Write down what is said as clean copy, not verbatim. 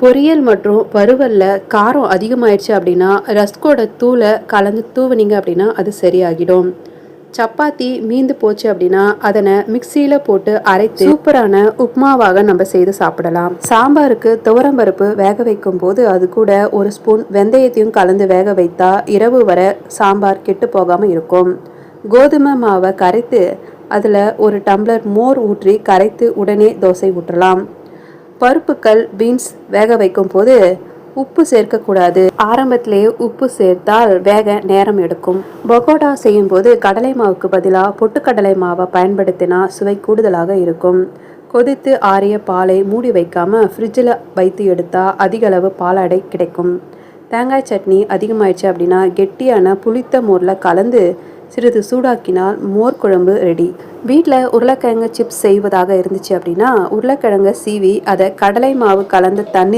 பொரியல் மற்றும் வறுவல்ல காரம் அதிகமாயிடுச்சு அப்படின்னா ரஸ்கோட தூளை கலந்து தூவுனீங்க அப்படின்னா அது சரியாகிடும். சப்பாத்தி மீந்து போச்சு அப்படின்னா அதனை மிக்சியில் போட்டு அரைத்து சூப்பரான உப்மாவாக நம்ம செய்து சாப்பிடலாம். சாம்பாருக்கு துவரம்பருப்பு வேக வைக்கும் போது அது கூட ஒரு ஸ்பூன் வெந்தயத்தையும் கலந்து வேக வைத்தா இரவு வர சாம்பார் கெட்டு போகாமல் இருக்கும். கோதுமை மாவை கரைத்து அதில் ஒரு டம்ளர் மோர் ஊற்றி கரைத்து உடனே தோசை ஊற்றலாம். பருப்புக்கள் பீன்ஸ் வேக வைக்கும் போது உப்பு சேர்க்கக்கூடாது. ஆரம்பத்திலேயே உப்பு சேர்த்தால் வேக நேரம் எடுக்கும். பகோடா செய்யும் போது கடலை மாவுக்கு பதிலாக பொட்டுக்கடலை மாவை பயன்படுத்தினா சுவை கூடுதலாக இருக்கும். கொதித்து ஆறிய பாலை மூடி வைக்காம ஃப்ரிட்ஜில் வைத்து எடுத்தால் அதிக அளவு பாலாடை கிடைக்கும். தேங்காய் சட்னி அதிகமாயிடுச்சு அப்படின்னா கெட்டியான புளித்த மோரில் கலந்து சிறிது சூடாக்கினால் மோர் குழம்பு ரெடி. வீட்டில் உருளைக்கிழங்கு சிப்ஸ் செய்வதாக இருந்துச்சு அப்படின்னா உருளைக்கிழங்கை சீவி அதை கடலை மாவு கலந்து தண்ணீர்